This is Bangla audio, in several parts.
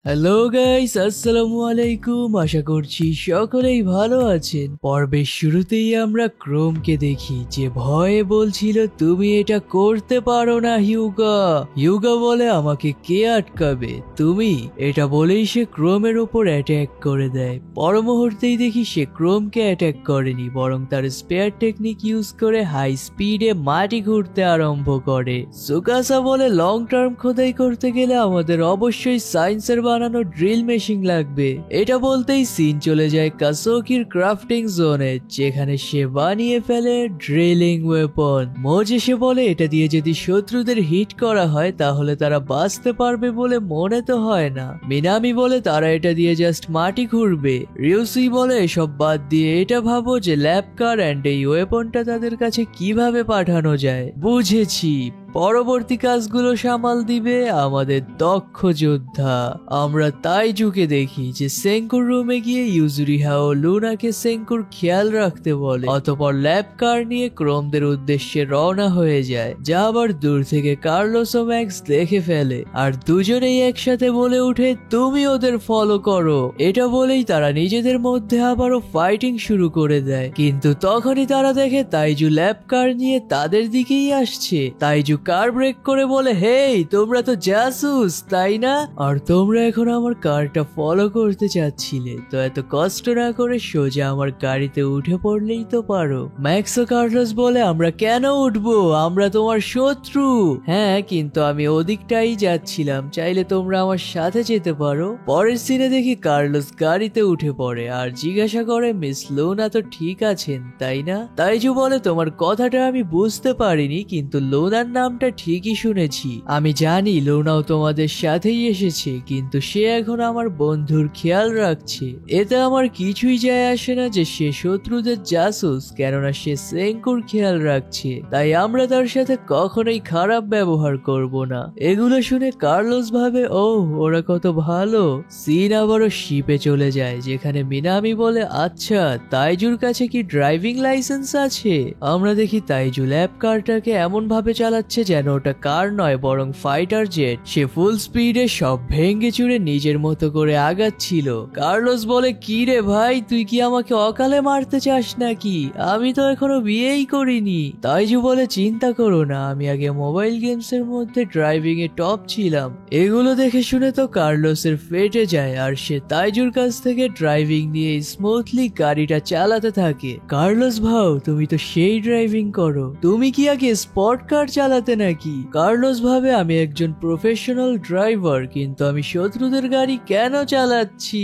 হ্যালো গাইস, আসসালামু আলাইকুম। আশা করছি সকলেই ভালো আছেন। পর্বের শুরুতেই আমরা ক্রোমকে দেখি যে ভয়ে বলছিল তুমি এটা করতে পারো না হিউগা। হিউগা বলে আমাকে কে আটকাবে, তুমি। এটা বলেই সে ক্রোমের উপর অ্যাটাক করে দেয়। পর মুহূর্তেই দেখি সে ক্রোমকে অ্যাটাক করেনি, বরং তার স্পেয়ার টেকনিক ইউজ করে হাই স্পিডে মাটি ঘুরতে আরম্ভ করে। সুকাসা বলে লং টার্ম খোদাই করতে গেলে আমাদের অবশ্যই সায়েন্সের বানানো ড্রিল মেশিন লাগবে। এটা বলতেই সিন চলে যায় কাসোকির ক্রাফটিং জোনে, যেখানে সে বানিয়ে ফেলে ড্রিলিং ওয়েপন। মোজ এসে বলে এটা দিয়ে যদি শত্রুদের হিট করা হয় তাহলে তারা বাঁচতে পারবে বলে মনে তো হয় না। মিনামি বলে তারা এটা দিয়ে জাস্ট মাটি ঘুরবে। রিউসি বলে এসব বাদ দিয়ে এটা ভাবো যে ল্যাব কার এন্ড এই ওয়েপনটা তাদের কাছে কিভাবে পাঠানো যায়। বুঝেছি, পরবর্তী কাজগুলো সামাল দিবে আমাদের দক্ষ যোদ্ধা। আমরা তাইজুকে দেখি যে সেঙ্কুর রুমে গিয়ে ইউজুরিহা ও লুনাকে সেঙ্কুর খেয়াল রাখতে বলে। অতঃপর ল্যাব কার নিয়ে ক্রোমদের উদ্দেশ্যে রওনা হয়ে যায়, যা আবার দূর থেকে কার্লোস ও ম্যাক্স দেখে ফেলে। আর দুজনেই একসাথে বলে উঠে তুমি ওদের ফলো করো। এটা বলেই তারা নিজেদের মধ্যে আবারও ফাইটিং শুরু করে দেয়। কিন্তু তখনই তারা দেখে তাইজু ল্যাব কার নিয়ে তাদের দিকেই আসছে। তাইজু কার ব্রেক করে বলে হেই, তোমরা তো জাসুস তাই না? আর তোমরা এখন আমার কারটা ফলো করতে চাচ্ছিলে, তো এত কষ্ট না করে সোজা আমার গাড়িতে উঠে পড়লেই তো পারো। ম্যাক্স ও কার্লোস বলে আমরা কেন উঠবো, আমরা তোমার শত্রু। হ্যাঁ, কিন্তু আমি ওদিকটাই যাচ্ছিলাম, চাইলে তোমরা আমার সাথে যেতে পারো। পরের সিনে দেখি কার্লোস গাড়িতে উঠে পড়ে আর জিজ্ঞাসা করে মিস লুনা তো ঠিক আছেন তাই না? তাইজু বলে তোমার কথাটা আমি বুঝতে পারিনি, কিন্তু লুনার নামটা ঠিকই শুনেছি। আমি জানি লুনাও তোমাদের সাথেই এসেছে, কিন্তু সে এখন আমার বন্ধুর খেয়াল রাখছে। এতে আমার কিছুই যায় আসে না যে সে শত্রুদের জাসুস, কেননা সে সেঙ্কুর খেয়াল রাখছে। তাই আমরা তার সাথে কখনোই খারাপ ব্যবহার করব না। এগুলো শুনে কার্লোস ভাবে ও ওরা কত ভালো। সিন আবারও শিপে চলে যায়, যেখানে মিনামি বলে আচ্ছা তাইজুর কাছে কি ড্রাইভিং লাইসেন্স আছে? আমরা দেখি তাইজু ল্যাব কারটাকে এমন ভাবে চালাচ্ছে যেন ওটা কার নয় বরং ফাইটার জেট। সে ফুল স্পিডে সব ভেঙে চুরে নিজের মতো করে আগাচ্ছিল। কার্লোস বলে কি রে ভাই, তুই কি আমাকে অকালে মারতে চাস নাকি? আমি তো এখনো বিয়েই করিনি। তাইজু বলে চিন্তা করো না, আমি আগে মোবাইল গেমস এর মধ্যে ড্রাইভিং এ টপ ছিলাম। এগুলো দেখে শুনে তো কার্লোসের ফেটে যায় আর সে তাইজুর কাছ থেকে ড্রাইভিং নিয়ে স্মুথলি গাড়িটা চালাতে থাকে। কার্লোস ভাও, তুমি তো সেই ড্রাইভিং করো, তুমি কি আগে স্পট কার চালাতে নাকি? কার্লোস ভাবে আমি একজন প্রফেশনাল ড্রাইভার, কিন্তু আমি শত্রুদের গাড়ি কেন চালাচ্ছি?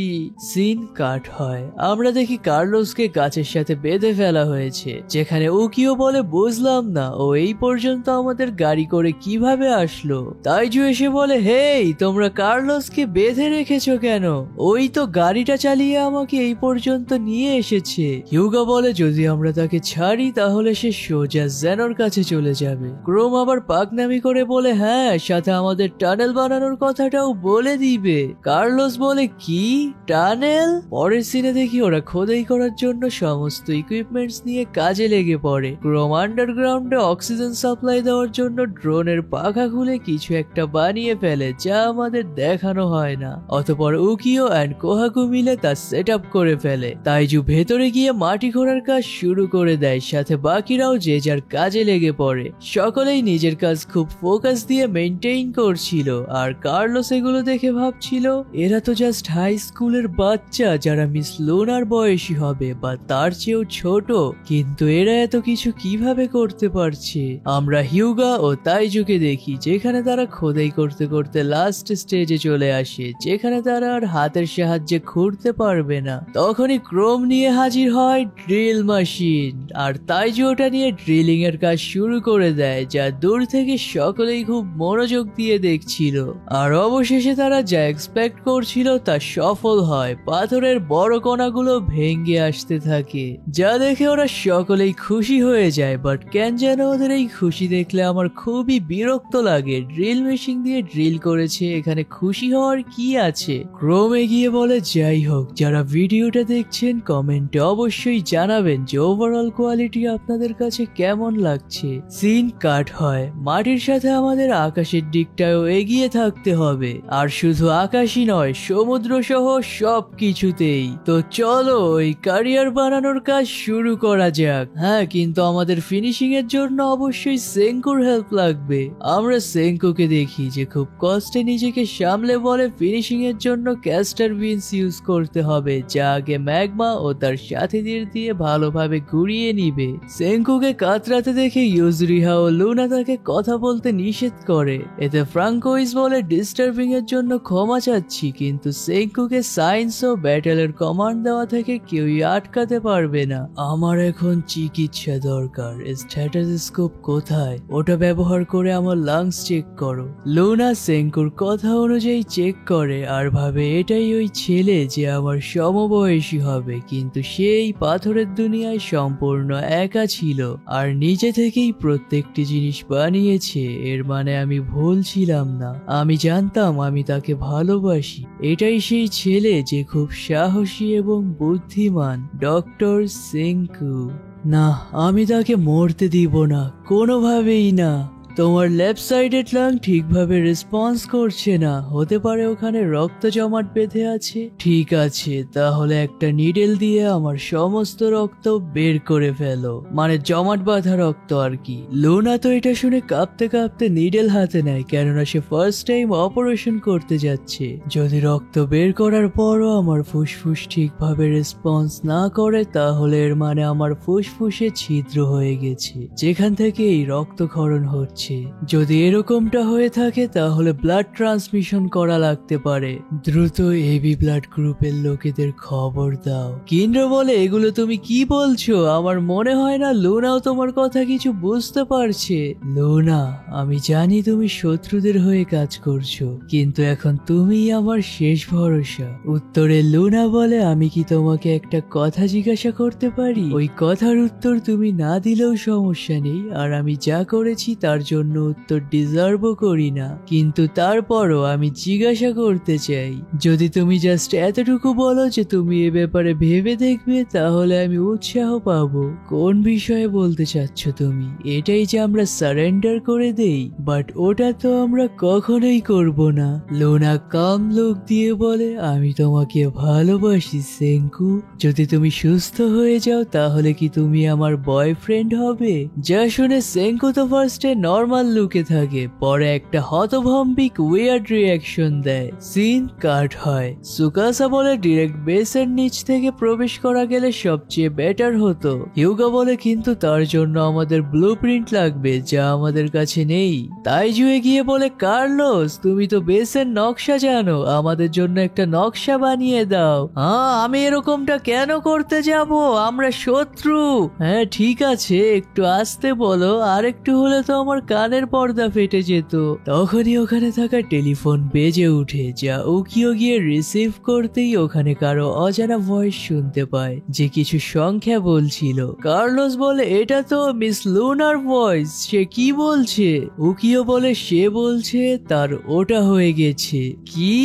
সিন কাট হয়। আমরা দেখি কার্লোসকে গাছের সাথে বেঁধে ফেলা হয়েছে, যেখানে উকিও বলে বুঝলাম না ও এই পর্যন্ত আমাদের গাড়ি করে কিভাবে আসলো। তাইজু এসে বলে হেই, তোমরা কার্লোসকে বেঁধে রেখেছো কেন? ওই তো গাড়িটা চালিয়ে আমাকে এই পর্যন্ত নিয়ে এসেছে। হিউগা বলে যদি আমরা তাকে ছাড়ি তাহলে সে সোজা জেনোর কাছে চলে যাবে। ক্রোম আবার পাকনামি করে বলে হ্যাঁ, সাথে আমাদের টানেল বানানোর কথাটাও বলে দিবে। কার্লোস বলে কি টানেল? পরের সিনে দেখি ওরা খোদাই করার জন্য সমস্ত ইকুইপমেন্টস নিয়ে কাজে লেগে পড়ে। ক্রোম আন্ডারগ্রাউন্ডে অক্সিজেন সাপ্লাই দেওয়ার জন্য ড্রোনের পাখা খুলে কিছু একটা বানিয়ে ফেলে, যা আমাদের দেখানো হয় না। অতঃপর উকিও এন্ড কোহাকু মিলে তা সেট আপ করে ফেলে। তাইজু ভেতরে গিয়ে মাটি খোঁড়ার কাজ শুরু করে দেয়, সাথে বাকিরাও যে যার কাজে লেগে পড়ে। সকলেই নিজের কাজ খুব ফোকাস দিয়ে মেইনটেইন করছিল, আর কার্লোস এগুলো দেখে ভাবছিল এরা তো জাস্ট হাই স্কুলের বাচ্চা যারা মিস লুনার বয়সী হবে বা তার চেয়েও ছোট, কিন্তু এরা এত কিছু কিভাবে করতে পারছে। আমরা হিউগা ও তাইজুকে দেখি, যেখানে তারা খোদাই করতে করতে লাস্ট স্টেজে চলে আসে, যেখানে তারা আর হাতের সাহায্যে খুঁড়তে পারবে না। তখনই ক্রোম নিয়ে হাজির হয় ড্রিল মেশিন, আর তাইজু ওটা নিয়ে ড্রিলিং এর কাজ শুরু করে দেয়, যা দূর থেকে সকলেই খুব মনোযোগ দিয়ে দেখছিল। আর অবশেষে তারা যা এক্সপেক্ট করছিল তা সফল হয়। পাথরের বড় কণাগুলো ভেঙে আসতে থাকে, যা দেখে ওরা সকলেই খুশি হয়ে যায়। বাট কেন যেন ওদের এই খুশি দেখলে আমার খুবই বিরক্ত লাগে। ড্রিল মেশিন দিয়ে ড্রিল করেছে, এখানে খুশি হওয়ার কি আছে? ক্রোম এগিয়ে বলে যাই হোক, যারা ভিডিওটা দেখছেন কমেন্টে অবশ্যই জানাবেন যে ওভারঅল কোয়ালিটি আপনাদের কাছে কেমন লাগছে। সিন কাট হয়। হয় মাটির সাথে আমাদের আকাশের দিকটাও এগিয়ে থাকতে হবে, আর শুধু আকাশই নয় সমুদ্র সহ সব কিছুতেই। তো চলো এই ক্যারিয়ার বানানোর কাজ শুরু করা যাক। হ্যাঁ, কিন্তু আমাদের ফিনিশিং এর জন্য অবশ্যই সেঙ্কুর হেল্প লাগবে। আমরা সেঙ্কুকে দেখি যে খুব কষ্টে নিজেকে সামলে বলে ফিনিশিং এর জন্য ক্যাস্টার বিনস ইউজ করতে হবে, যা আগে ম্যাগমা ও তার সাথীদের দিয়ে ভালোভাবে ঘুরিয়ে নিবে। সেঙ্কুকে কাতরাতে দেখে ইউজরিহা ও লুনা তাকে কথা বলতে নিষেধ করে। এতে ফ্রাঙ্কোইজ বলে ডিস্টার্বিং এর জন্য ক্ষমা চাচ্ছি, কিন্তু সেঙ্কুকে সায়েন্স ও ব্যাটেলের কমান্ড দেওয়া থেকে কেউই আটকাতে পারবে না। আমার এখন চিকিৎসা দরকার। স্ট্যাটাস্কোপ কোথায়? ওটা ব্যবহার করে আমার লাংস চেক করো। লুনা সেঙ্কুর কথা অনুযায়ী চেক করে আর ভাবে এটাই ওই ছেলে যে আমার সমবয়সী হবে, কিন্তু সেই পাথরের দুনিয়ায় সম্পূর্ণ একা ছিল আর নিজে থেকেই প্রত্যেকটি জিনিস বানিয়েছে। এর মানে আমি ভুল ছিলাম না, আমি জানতাম আমি তাকে ভালোবাসি। এটাই সেই ছেলে যে খুব সাহসী এবং বুদ্ধিমান, ডক্টর সেঙ্কু। না, আমি তাকে মরতে দিব না, কোনোভাবেই না। তোমার লেফট সাইডের লাং ঠিকভাবে রেসপন্স করছে না, হতে পারে ওখানে রক্ত জমাট বেঁধে আছে। ঠিক আছে, তাহলে একটা নিডেল দিয়ে আমার সমস্ত রক্ত বের করে ফেলো, মানে জমাট বাঁধা রক্ত আর কি। লুনা তো এটা শুনে কাঁপতে কাঁপতে নিডেল হাতে নেয়, কেননা সে ফার্স্ট টাইম অপারেশন করতে যাচ্ছে। যদি রক্ত বের করার পরও আমার ফুসফুস ঠিকভাবে রেসপন্স না করে, তাহলে এর মানে আমার ফুসফুসে ছিদ্র হয়ে গেছে, যেখান থেকে এই রক্তক্ষরণ হচ্ছে। যদি এরকমটা হয়ে থাকে তাহলে ব্লাড ট্রান্সমিশন করা লাগতে পারে। দ্রুত এবি ব্লাড গ্রুপের লোকেদের খবর দাও। কিন্ড্রা বলে, এগুলো তুমি কি বলছো? আমার মনে হয় না লুনাও তোমার কথা কিছু বুঝতে পারছে। লুনা, আমি জানি তুমি শত্রুদের হয়ে কাজ করছো, কিন্তু এখন তুমিই আমার শেষ ভরসা। উত্তরে লুনা বলে, আমি কি তোমাকে একটা কথা জিজ্ঞাসা করতে পারি? ওই কথার উত্তর তুমি না দিলেও সমস্যা নেই, আর আমি যা করেছি তার জন্য উত্তর ডিজার্ভও করি না, কিন্তু তারপরও আমি জিজ্ঞাসা করতে চাই। যদি তুমি জাস্ট এতটুকু বলো যে তুমি এ ব্যাপারে ভেবে দেখবে, তাহলে আমি উৎসাহ পাবো। কোন বিষয়ে বলতে চাচ্ছ তুমি? এটাই যে আমরা সারেন্ডার করে দেই? বাট ওটা তো আমরা কখনোই করব না। লুনা কাম লুক দিয়ে বলে, আমি তোমাকে ভালোবাসি সেঙ্কু। যদি তুমি সুস্থ হয়ে যাও তাহলে কি তুমি আমার বয়ফ্রেন্ড হবে? যা শুনে সেঙ্কু তো ফার্স্টে নর্মাল লুকে থাকে, পরে একটা হতভম্বিক উইয়ার্ড রিয়াকশন দেয়। সিন কাট হয়। সুকাসা বলে, ডিরেক্ট বেসের নিচ থেকে প্রবেশ করা গেলে সবচেয়ে বেটার হতো। হিউগা বলে, কিন্তু তার জন্য আমাদের ব্লুপ্রিন্ট লাগবে, যা আমাদের কাছে নেই। তাই জুয়ে গিয়ে বলে, কার্লোস তুমি তো বেসের নকশা জানো, আমাদের জন্য একটা নকশা বানিয়ে দাও। হ্যাঁ, আমি এরকমটা কেন করতে যাব? আমরা শত্রু। হ্যাঁ ঠিক আছে, একটু আস্তে বলো, আর একটু হলে তো আমার কানের পর্দা ফেটে যেত। তখনই ওখানে থাকা টেলিফোন বেজে উঠে, যা উকিও গিয়ে রিসিভ করতেই ওখানে কারো অজানা ভয়েস শুনতে পায়, যে কিছু সংখ্যা বলছিল। কার্লোস বলে, এটা তো মিস লুনার ভয়েস, সে কি বলছে? উকিও বলে, সে বলছে তার ওটা হয়ে গেছে। কি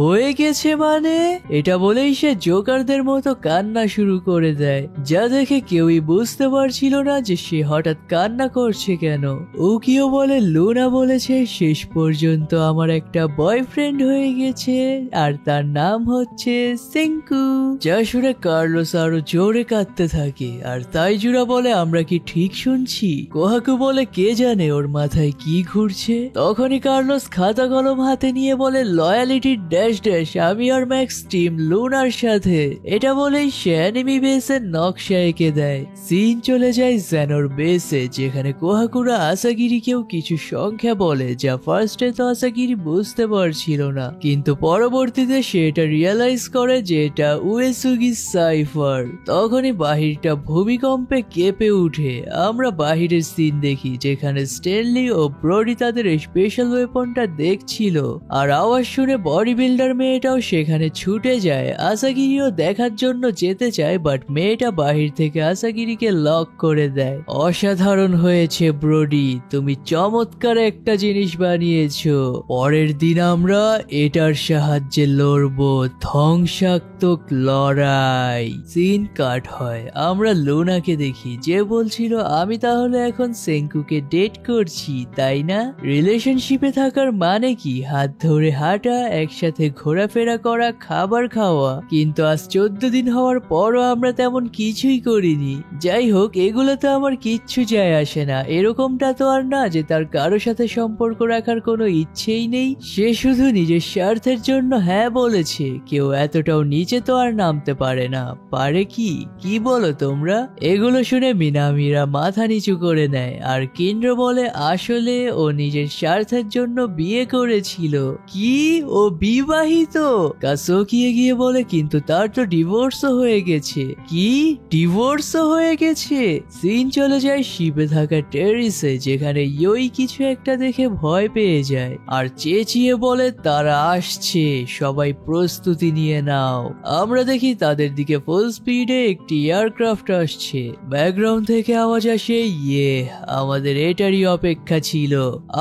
হয়ে গেছে মানে? এটা বলেই সে জোকারদের মতো কান্না শুরু করে দেয়, যা দেখে কেউই বুঝতে পারছিল না যে সে হঠাৎ কান্না করছে কেন। উকিও বলে, লুনা বলেছে শেষ পর্যন্ত আমার একটা বয়ফ্রেন্ড হয়ে গেছে, আর তার নাম হচ্ছে সেঙ্কু। যা শুনে কার্লোস আরো জোরে কাঁদতে থাকে, আর তাইজুরা বলে, আমরা কি ঠিক শুনছি? কোহাকু বলে, কে জানে ওর মাথায় কি ঘুরছে। তখনই কার্লোস খাতা কলম হাতে নিয়ে বলে, লয়ালিটির ড্যাশ ড্যাশ আমি আর ম্যাক্স টিম লুনার সাথে। এটা বলেই সে অ্যানিমি বেসের নকশা এঁকে দেয়। সিন চলে যায় জেনোর বেসে, যেখানে কোহাকুরা আসাগিরিকেও কিছু সংখ্যা বলে, যা ফার্স্টে তো আসাগিরি বুঝতে পারছিল না, কিন্তু পরবর্তীতে সে এটা রিয়েলাইজ করে যে এটা উয়েসুগি সাইফার। তখনই বাহিরটা ভূমিকম্পে কেঁপে উঠে। আমরা বাহিরের সিন দেখি, যেখানে স্ট্যানলি ও ব্রডি তাদের স্পেশাল ওয়েপনটা দেখছিল, আর আওয়াজ শুনে বডি বিল্ডার মেয়েটাও সেখানে ছুটে যায়। আসাগিরিও দেখার জন্য যেতে চায়, বাট মেয়েটা বাহির থেকে আসাগিরিকে লক করে দেয়। অসাধারণ হয়েছে ব্রোডি, তুমি চমৎকার একটা জিনিস বানিয়েছো। পরের দিন আমরা এটার সাহায্যে লড়বো, ধ্বংসাত্মক লড়াই। সিন কাট হয়, আমরা লুনাকে দেখি, যে বলছিল আমি তাহলে এখন সেঙ্কুকে ডেট করছি, তাই না? রিলেশনশিপে থাকার মানে কি? হাত ধরে হাঁটা, একসাথে ঘোরাফেরা করা, খাবার খাওয়া। কিন্তু আজ 14 দিন হওয়ার পরও আমরা তেমন কিছুই করিনি। যাই হোক, এগুলোতে আমার কিচ্ছু যায় আসে না। এরকমটা তো আর না যে তার কারো সাথে সম্পর্ক রাখার কোনো ইচ্ছেই নেই। সে শুধু নিজের স্বার্থের জন্য হ্যাঁ বলেছে। কেউ এতটাও নিচে তো আর নামতে পারে না, পারে কি? কি বলো তোমরা? এগুলো শুনে মিনামিরা মাথা নিচু করে নেয়, আর কেন্দ্র বলে আসলে ও নিজের স্বার্থের জন্য বিয়ে করেছিল। কি? ও বিবাহিত? কাসোকি এগিয়ে বলে কিন্তু তার তো ডিভোর্সও হয়ে গেছে। কি? ডিভোর্সও হয়ে গেছে? সিন চলে যায় শিপে থাকা টেরিসে, যেখানে ইয়োই কিছু একটা দেখে ভয় পেয়ে যায় আর চেঁচিয়ে বলে তারা আসছে, সবাই প্রস্তুতি নিয়ে নাও। আমরা দেখি তাদের দিকে ফুল স্পিডে একটি এয়ারক্রাফট আসছে। ব্যাকগ্রাউন্ড থেকে আওয়াজ আসে, ইয়ে, আমাদের এটারই অপেক্ষা ছিল।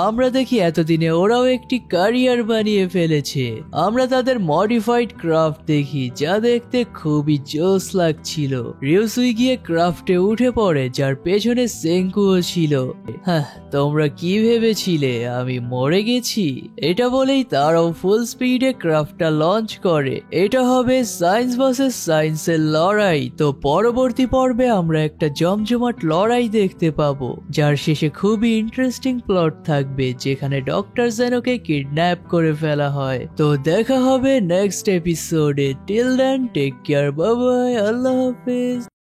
আমরা দেখি এতদিনে ওরাও একটি ক্যারিয়ার বানিয়ে ফেলেছে। আমরা তাদের মডিফাইড ক্রাফট দেখি, যা দেখতে খুবই জোস লাগছিল। রিউসুই গিয়ে ক্রাফটে উঠে পড়ে, যার পেছনে সেঙ্কুও ছিল। হ্যাঁ, তোমরা কি ভেবেছিলে আমি মরে গেছি? এটা বলেই তারাও ফুল স্পিডে ক্রাফটটা লঞ্চ করে। এটা হবে সায়েন্স ভার্সেস সায়েন্সের লড়াই। তো পরবর্তী পর্বে আমরা একটা জমজমাট লড়াই দেখতে পাবো, যার শেষে খুবই ইন্টারেস্টিং প্লট থাকবে, যেখানে ডক্টর জেনোকে কিডন্যাপ করে ফেলা হয়। তো দেখা হবে নেক্সট এপিসোডে। Till then take care, bye bye, আল্লাহ হাফেজ।